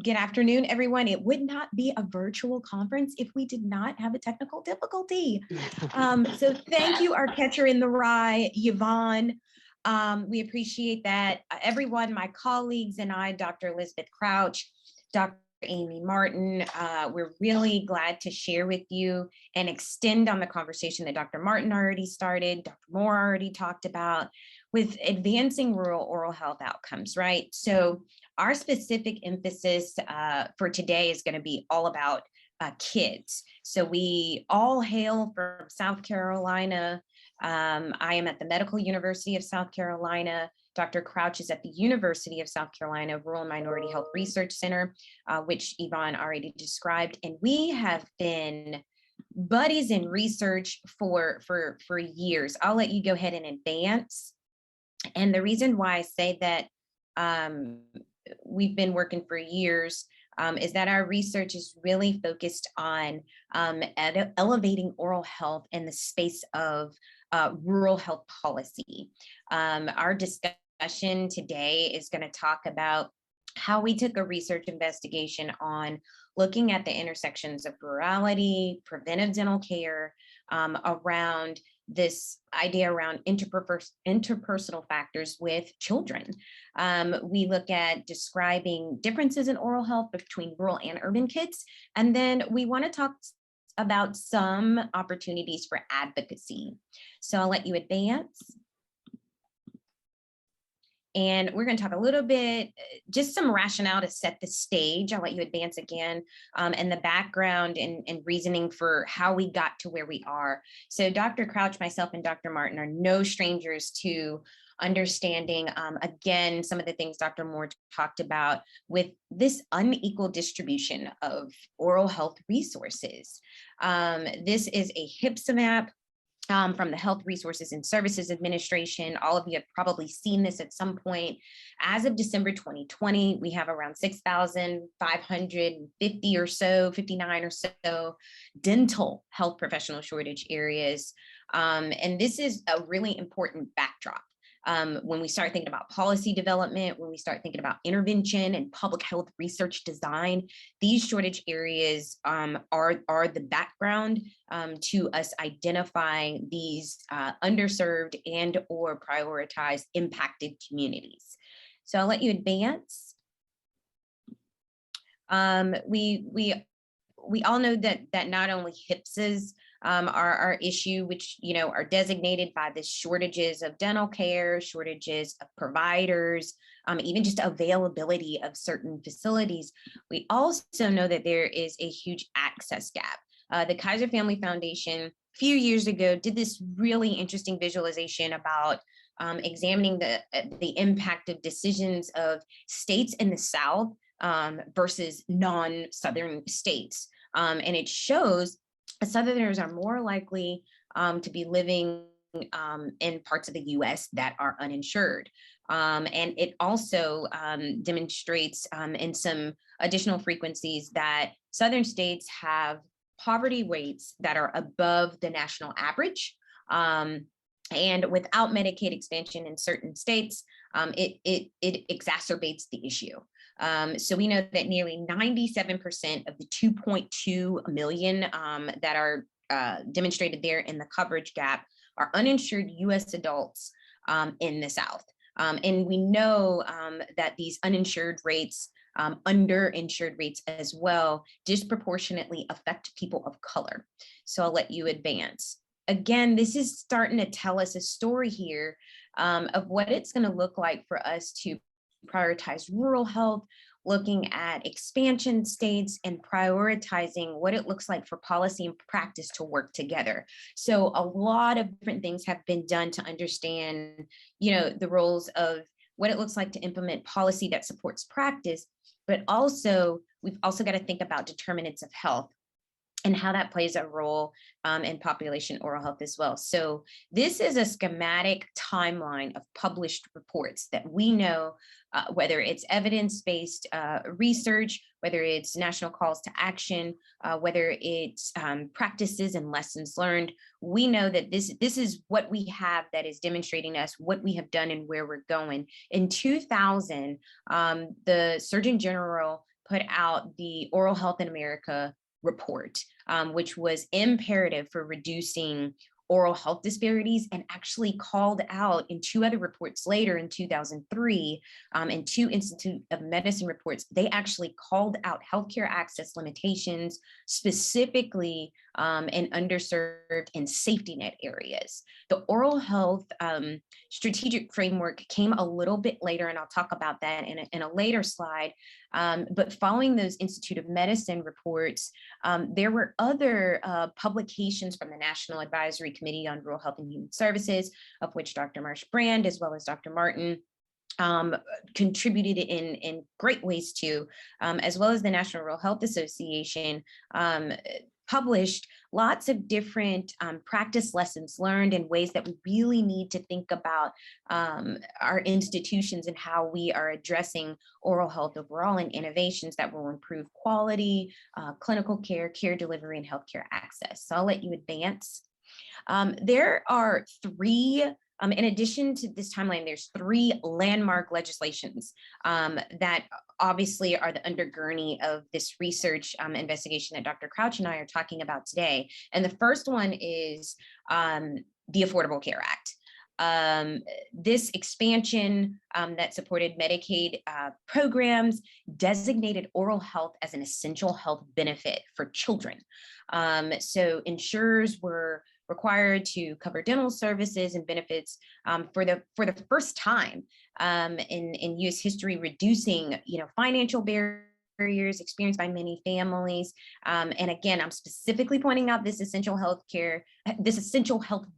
Good afternoon, everyone. It would not be a virtual conference if we did not have a technical difficulty. So thank you, our catcher in the rye, Yvonne. We appreciate that. Everyone, my colleagues and I, Dr. Elizabeth Crouch, Dr. Amy Martin, we're really glad to share with you and extend on the conversation that Dr. Martin already started, Dr. Moore already talked about, with advancing rural oral health outcomes, right? So our specific emphasis for today is going to be all about kids. So we all hail from South Carolina. I am at the Medical University of South Carolina. Dr. Crouch is at the University of South Carolina Rural and Minority Health Research Center, which Yvonne already described. And we have been buddies in research for years. I'll let you go ahead and advance. And the reason why I say that we've been working for years is that our research is really focused on elevating oral health in the space of rural health policy. Our discussion today is going to talk about how we took a research investigation on looking at the intersections of rurality, preventive dental care, around this idea around interpersonal factors with children. We look at describing differences in oral health between rural and urban kids. And then we want to talk about some opportunities for advocacy. So I'll let you advance. And we're going to talk a little bit, just some rationale to set the stage. I'll let you advance again, and the background and reasoning for how we got to where we are. So Dr. Crouch, myself, and Dr. Martin are no strangers to understanding, again, some of the things Dr. Moore talked about with this unequal distribution of oral health resources. This is a HIPSA map from the Health Resources and Services Administration. All of you have probably seen this at some point. As of December 2020, we have around 6,550 or so, 59 or so dental health professional shortage areas. And this is a really important backdrop. When we start thinking about policy development, when we start thinking about intervention and public health research design, these shortage areas are the background to us identifying these underserved and or prioritized impacted communities. So I'll let you advance. We all know that not only HIPSAs are our issue, which are designated by the shortages of dental care, shortages of providers, even just availability of certain facilities. We also know that there is a huge access gap. The Kaiser Family Foundation a few years ago did this really interesting visualization about examining the impact of decisions of states in the South versus non-Southern states. And it shows Southerners are more likely to be living in parts of the US that are uninsured. And it also demonstrates in some additional frequencies that Southern states have poverty rates that are above the national average. And without Medicaid expansion in certain states, it exacerbates the issue. So we know that nearly 97% of the 2.2 million that are demonstrated there in the coverage gap are uninsured US adults in the South. And we know that these uninsured rates, underinsured rates as well, disproportionately affect people of color. So I'll let you advance. Again, this is starting to tell us a story here of what it's going to look like for us to prioritize rural health, looking at expansion states and prioritizing what it looks like for policy and practice to work together. So a lot of different things have been done to understand, the roles of what it looks like to implement policy that supports practice, but also we've also got to think about determinants of health and how that plays a role in population oral health as well. So this is a schematic timeline of published reports that we know, whether it's evidence-based research, whether it's national calls to action, whether it's practices and lessons learned, we know that this is what we have that is demonstrating to us what we have done and where we're going. In 2000, the Surgeon General put out the Oral Health in America report, which was imperative for reducing oral health disparities, and actually called out in two other reports later in 2003, and two Institute of Medicine reports, they actually called out healthcare access limitations, specifically in underserved and safety net areas. The oral health strategic framework came a little bit later, and I'll talk about that in a later slide. But following those Institute of Medicine reports, there were other publications from the National Advisory Committee on Rural Health and Human Services, of which Dr. Marsh-Brand, as well as Dr. Martin, contributed in great ways to, as well as the National Rural Health Association, published lots of different practice lessons learned and ways that we really need to think about our institutions and how we are addressing oral health overall, and innovations that will improve quality, clinical care, care delivery, and healthcare access. So I'll let you advance. There are three, in addition to this timeline, there's three landmark legislations that obviously are the undergirding of this research investigation that Dr. Crouch and I are talking about today. And the first one is the Affordable Care Act. This expansion that supported Medicaid programs designated oral health as an essential health benefit for children. So insurers were required to cover dental services and benefits for the first time in U.S. history, reducing financial barriers experienced by many families. And again, I'm specifically pointing out this essential health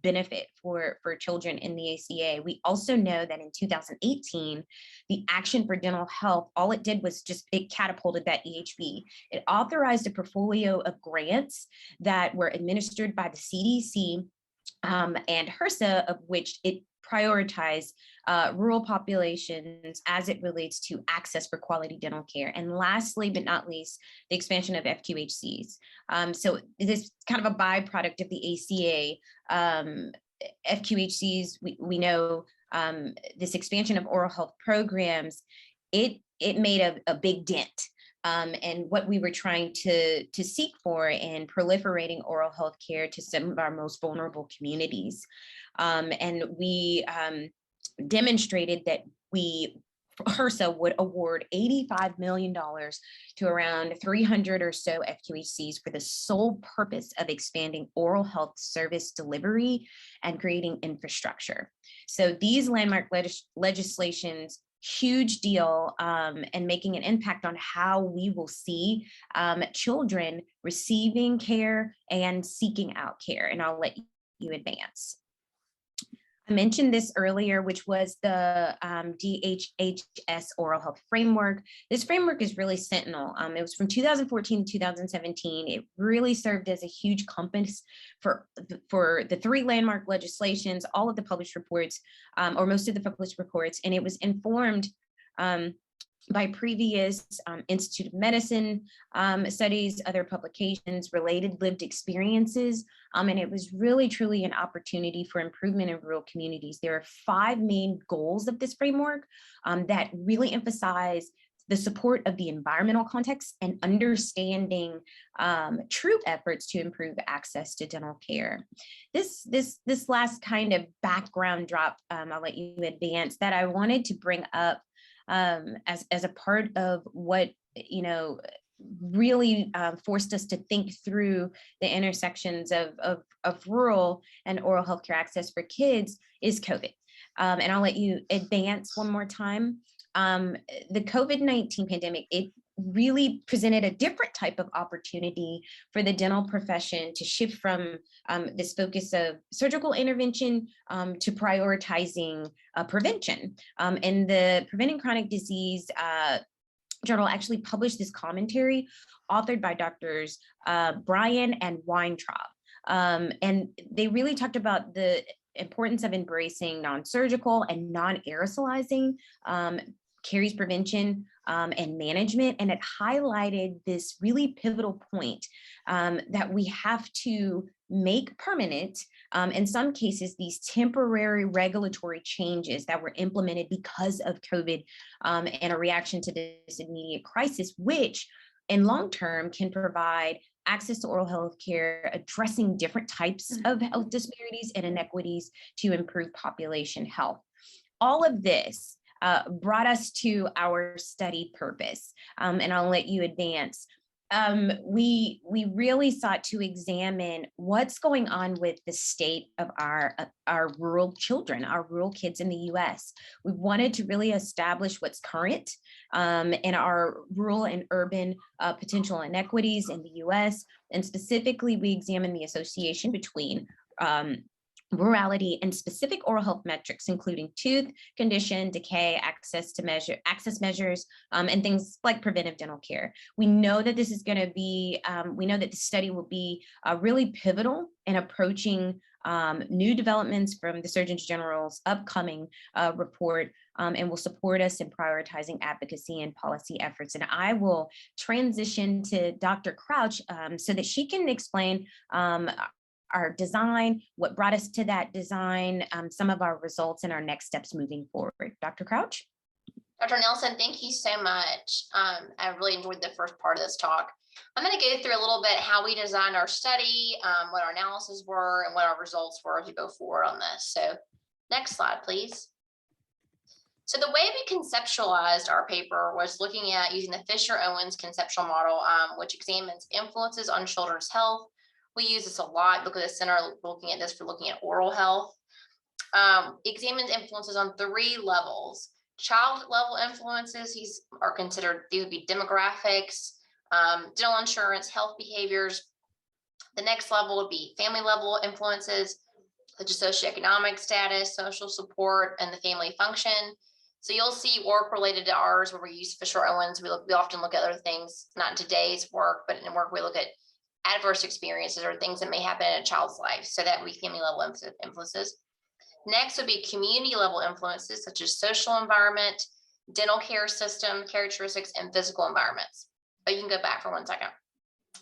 benefit for children in the ACA. We also know that in 2018, the Action for Dental Health, all it did was it catapulted that EHB. It authorized a portfolio of grants that were administered by the CDC and HRSA, of which it prioritized rural populations as it relates to access for quality dental care. And lastly, but not least, the expansion of FQHCs. So this is kind of a byproduct of the ACA. FQHCs, we know this expansion of oral health programs, it made a big dent. And what we were trying to seek for in proliferating oral health care to some of our most vulnerable communities. And we demonstrated that HRSA would award $85 million to around 300 or so FQHCs for the sole purpose of expanding oral health service delivery and creating infrastructure. So these landmark legislations, huge deal, and making an impact on how we will see children receiving care and seeking out care. And I'll let you advance. I mentioned this earlier, which was the DHHS Oral Health Framework. This framework is really sentinel. It was from 2014 to 2017. It really served as a huge compass for the three landmark legislations, all of the published reports, or most of the published reports, and it was informed by previous Institute of Medicine studies, other publications, related lived experiences, and it was really truly an opportunity for improvement in rural communities. There are 5 main goals of this framework that really emphasize the support of the environmental context and understanding troop efforts to improve access to dental care. This last kind of background drop, I'll let you advance, that I wanted to bring up as a part of what, really forced us to think through the intersections of rural and oral healthcare access for kids is COVID. And I'll let you advance one more time. The COVID-19 pandemic, it really presented a different type of opportunity for the dental profession to shift from this focus of surgical intervention to prioritizing prevention. And the Preventing Chronic Disease journal actually published this commentary authored by doctors Bryan and Weintraub. And they really talked about the importance of embracing non-surgical and non-aerosolizing caries prevention and management, and it highlighted this really pivotal point that we have to make permanent, in some cases, these temporary regulatory changes that were implemented because of COVID and a reaction to this immediate crisis, which in long term can provide access to oral health care, addressing different types of health disparities and inequities to improve population health. All of this brought us to our study purpose, and I'll let you advance. We really sought to examine what's going on with the state of our rural children, our rural kids in the U.S. We wanted to really establish what's current in our rural and urban potential inequities in the U.S. And specifically, we examined the association between rurality and specific oral health metrics, including tooth condition, decay, access measures, and things like preventive dental care. We know that this is going to be, we know that the study will be really pivotal in approaching new developments from the Surgeon General's upcoming report, and will support us in prioritizing advocacy and policy efforts. And I will transition to Dr. Crouch so that she can explain our design, what brought us to that design, some of our results, and our next steps moving forward. Dr. Crouch? Dr. Nelson, thank you so much. I really enjoyed the first part of this talk. I'm going to go through a little bit how we designed our study, what our analysis were, and what our results were as we go forward on this. So next slide, please. So the way we conceptualized our paper was looking at using the Fisher-Owens conceptual model, which examines influences on children's health. We use this a lot because the center looking at this for looking at oral health. Examines influences on 3 levels. Child level influences, these are considered, these would be demographics, dental insurance, health behaviors. The next level would be family level influences, such as socioeconomic status, social support, and the family function. So you'll see work related to ours where we use Fisher-Owens. We often look at other things, not in today's work, but in work we look at adverse experiences or things that may happen in a child's life. So that would be family level influences. Next would be community level influences, such as social environment, dental care system characteristics, and physical environments. But you can go back for 1 second.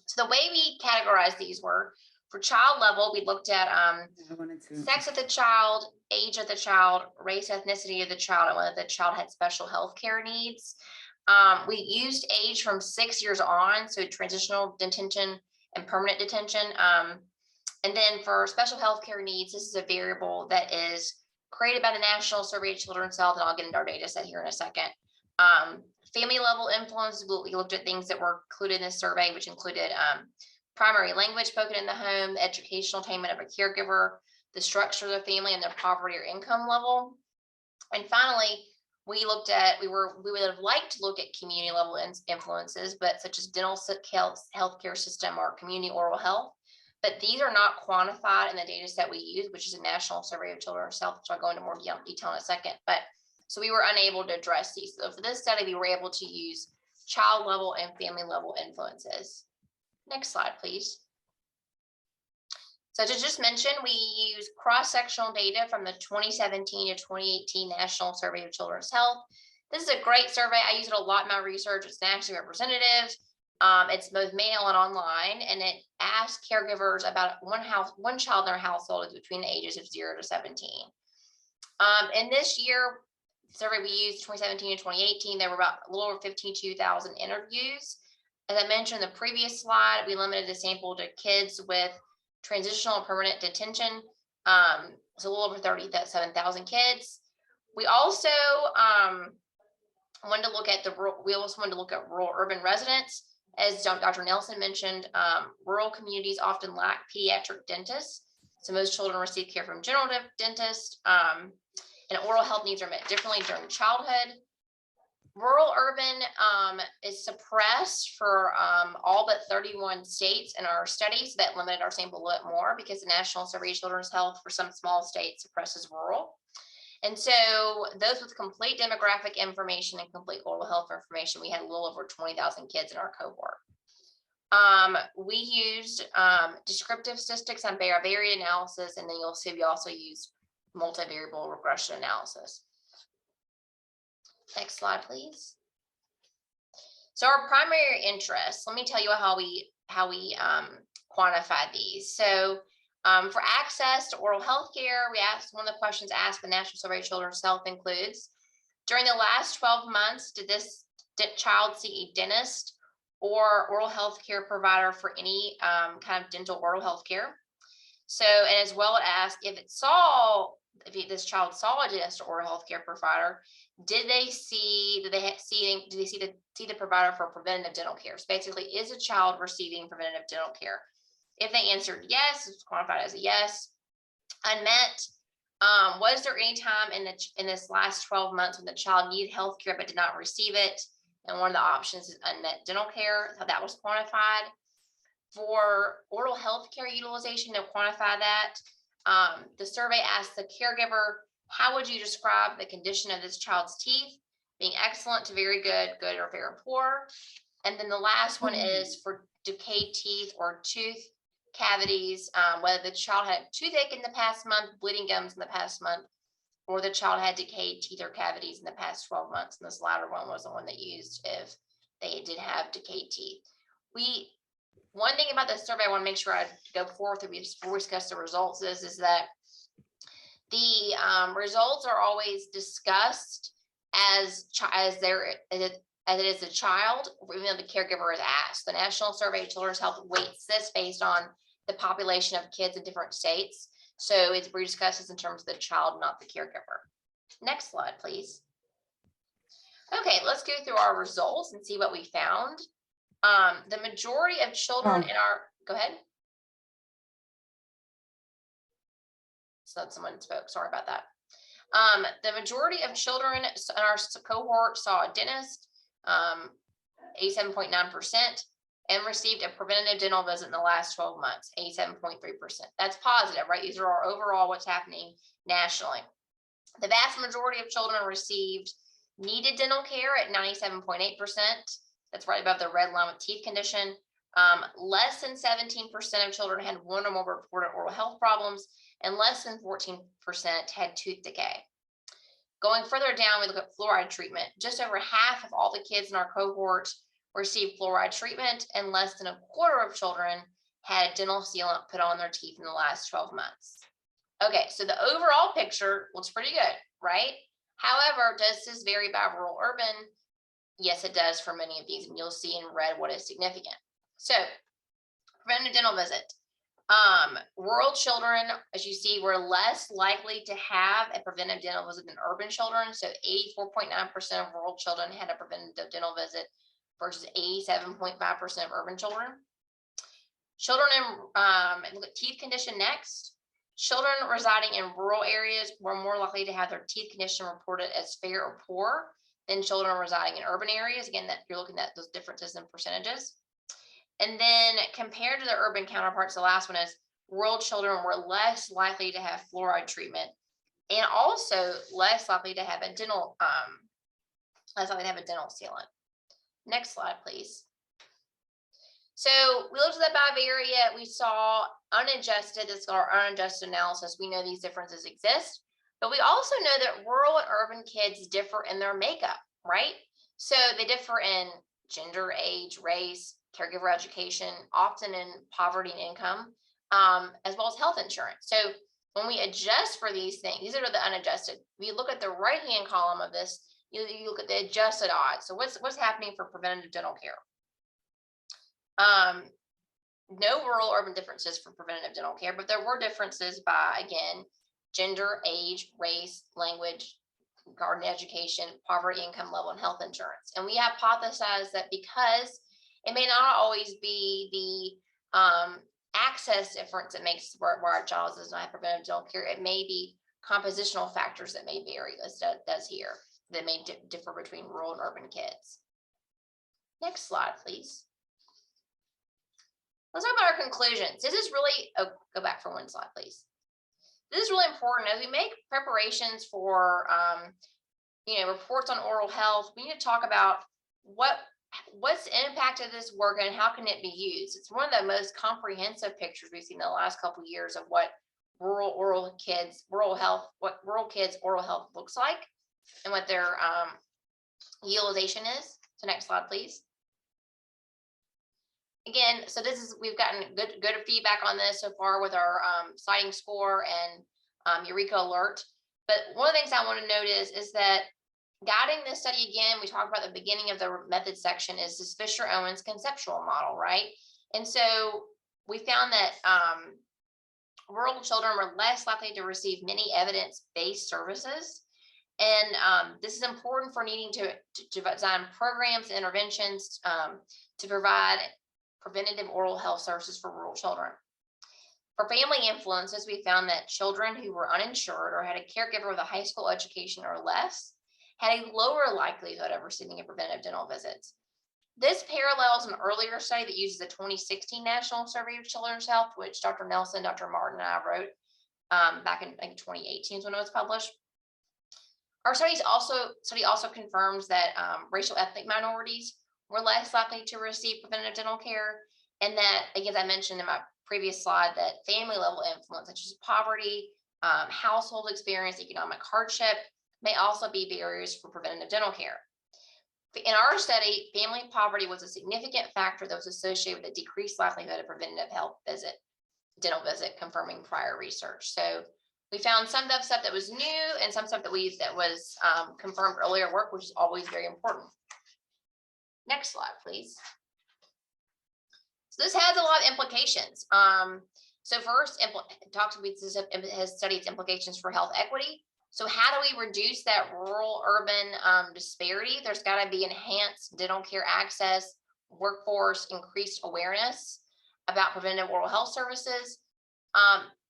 So the way we categorized these were, for child level, we looked at sex of the child, age of the child, race, ethnicity of the child, and whether the child had special health care needs. We used age from 6 years on, so transitional detention and permanent detention. And then for special health care needs, this is a variable that is created by the National Survey of Children's Health, and I'll get into our data set here in a second. Family level influence, we looked at things that were included in this survey, which included primary language spoken in the home, the educational attainment of a caregiver, the structure of the family, and their poverty or income level. And finally, we looked at, we would have liked to look at community level influences, but such as dental healthcare system or community oral health. But these are not quantified in the data set we use, which is a National Survey of Children's Health, which I'll go into more detail in a second. But so we were unable to address these. So for this study, we were able to use child level and family level influences. Next slide, please. So to just mention, we use cross-sectional data from the 2017 to 2018 National Survey of Children's Health. This is a great survey. I use it a lot in my research. It's nationally representative. It's both mail and online, and it asks caregivers about one child in their household is between the ages of 0 to 17. And this year, the survey we used 2017 to 2018, there were about a little over 52,000 interviews. As I mentioned in the previous slide, we limited the sample to kids with transitional and permanent detention. So a little over 37,000 kids. We also wanted to look at rural urban residents. As Dr. Nelson mentioned, rural communities often lack pediatric dentists. So most children receive care from general dentists, and oral health needs are met differently during childhood. Rural urban is suppressed for all but 31 states in our study, so that limited our sample a little bit more because the National Survey of Children's Health for some small states suppresses rural. And so those with complete demographic information and complete oral health information, we had a little over 20,000 kids in our cohort. We used descriptive statistics and variant analysis, and then you'll see we also used multivariable regression analysis. Next slide, please. So our primary interest, let me tell you how we quantify these. So for access to oral health care, we asked, one of the questions asked the National Survey of Children's Health includes, during the last 12 months, did this child see a dentist or oral health care provider for any kind of dental oral health care? So, and as well as if this child saw a dentist or oral health care provider, did they see the provider for preventative dental care? So basically, is a child receiving preventative dental care? If they answered yes, it's quantified as a yes. Unmet, was there any time in this last 12 months when the child needed health care but did not receive it? And one of the options is unmet dental care, how that was quantified. For oral health care utilization, to quantify that, the survey asked the caregiver, how would you describe the condition of this child's teeth? Being excellent to very good, good, or very poor. And then the last one is for decayed teeth or tooth cavities, whether the child had toothache in the past month, bleeding gums in the past month, or the child had decayed teeth or cavities in the past 12 months. And this latter one was the one that used if they did have decayed teeth. One thing about the survey I want to make sure I go forth before we discuss the results is that the results are always discussed as it is a child, even though the caregiver is asked. The National Survey of Children's Health weights this based on the population of kids in different states. So we discuss this in terms of the child, not the caregiver. Next slide, please. Okay, let's go through our results and see what we found. The majority of children in our, go ahead. So that someone spoke, sorry about that. The majority of children in our cohort saw a dentist, 87.9%, and received a preventative dental visit in the last 12 months, 87.3%. That's positive, right? These are our overall what's happening nationally. The vast majority of children received needed dental care at 97.8%. That's right above the red line with teeth condition. Less than 17% of children had one or more reported oral health problems, and less than 14% had tooth decay. Going further down, we look at fluoride treatment. Just over half of all the kids in our cohort received fluoride treatment, and less than a quarter of children had a dental sealant put on their teeth in the last 12 months. Okay, so the overall picture looks pretty good, right? However, does this vary by rural urban? Yes, it does for many of these, and you'll see in red what is significant. So, preventative dental visit. Rural children, as you see, were less likely to have a preventive dental visit than urban children. So 84.9% of rural children had a preventative dental visit versus 87.5% of urban children. Children look at teeth condition next. Children residing in rural areas were more likely to have their teeth condition reported as fair or poor than children residing in urban areas. Again, that you're looking at those differences in percentages. And then compared to the urban counterparts, the last one is rural children were less likely to have fluoride treatment, and also less likely to have a dental sealant. Next slide, please. So we looked at the bivariate. We saw unadjusted. This is our unadjusted analysis. We know these differences exist, but we also know that rural and urban kids differ in their makeup, right? So they differ in gender, age, race, caregiver education, often in poverty and income, as well as health insurance. So when we adjust for these things, these are the unadjusted. If you look at the right-hand column of this, you look at the adjusted odds. So what's happening for preventative dental care? No rural urban differences for preventative dental care, but there were differences by, again, gender, age, race, language, garden education, poverty, income level, and health insurance. And we hypothesized that because it may not always be the access difference that makes where our child does not have preventative dental care, it may be compositional factors that may vary, as does here, that may differ between rural and urban kids. Next slide, please. Let's talk about our conclusions. This is really, go back for one slide, please. This is really important as we make preparations for, reports on oral health. We need to talk about what's the impact of this work and how can it be used. It's one of the most comprehensive pictures we've seen in the last couple of years of what rural kids oral health looks like, and what their utilization is. So next slide, please. Again, so we've gotten good feedback on this so far with our citing score and Eureka alert. But one of the things I want to note is that guiding this study, again, we talked about the beginning of the method section, is this Fisher-Owens conceptual model, right? And so we found that rural children were less likely to receive many evidence-based services. And this is important for needing to design programs and interventions to provide preventative oral health services for rural children. For family influences, we found that children who were uninsured or had a caregiver with a high school education or less had a lower likelihood of receiving a preventive dental visit. This parallels an earlier study that uses the 2016 National Survey of Children's Health, which Dr. Nelson, Dr. Martin, and I wrote back in 2018 is when it was published. Our study also confirms that racial ethnic minorities were less likely to receive preventative dental care, and that, again, as I mentioned in my previous slide, that family level influence, such as poverty, household experience, economic hardship, may also be barriers for preventative dental care. In our study, family poverty was a significant factor that was associated with a decreased likelihood of preventative dental visit, confirming prior research. So we found some stuff that was new and some stuff that was confirmed earlier work, which is always very important. Next slide, please. So this has a lot of implications. So first, it has studied its implications for health equity. So how do we reduce that rural-urban disparity? There's got to be enhanced dental care access, workforce, increased awareness about preventive oral health services.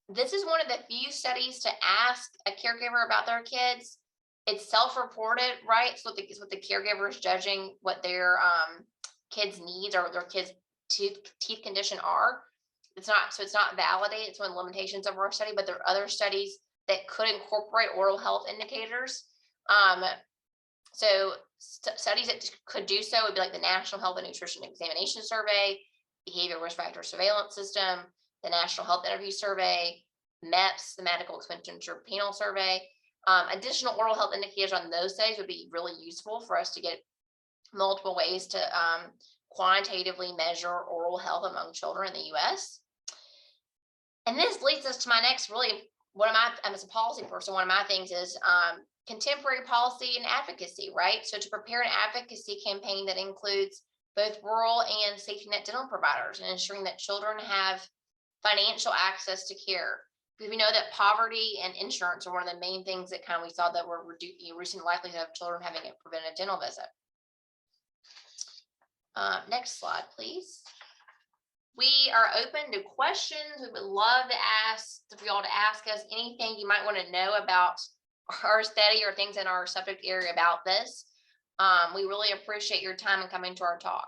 This is one of the few studies to ask a caregiver about their kids. It's self-reported, right? So it's what the caregiver is judging what their kids' needs or their kids' teeth condition are. It's not validated. It's one of the limitations of our study, but there are other studies that could incorporate oral health indicators. So studies that could do so would be like the National Health and Nutrition Examination Survey, Behavior Risk Factor Surveillance System, the National Health Interview Survey, MEPS, the Medical Expenditure Panel Survey. Additional oral health indicators on those studies would be really useful for us to get multiple ways to quantitatively measure oral health among children in the US. And this leads us to my next I'm as a policy person, one of my things is contemporary policy and advocacy, right? So to prepare an advocacy campaign that includes both rural and safety net dental providers and ensuring that children have financial access to care. Because we know that poverty and insurance are one of the main things that we saw that were reducing the likelihood of children having a preventive dental visit. Next slide, please. We are open to questions. We would love to ask for y'all to ask us anything you might want to know about our study or things in our subject area about this. We really appreciate your time and coming to our talk.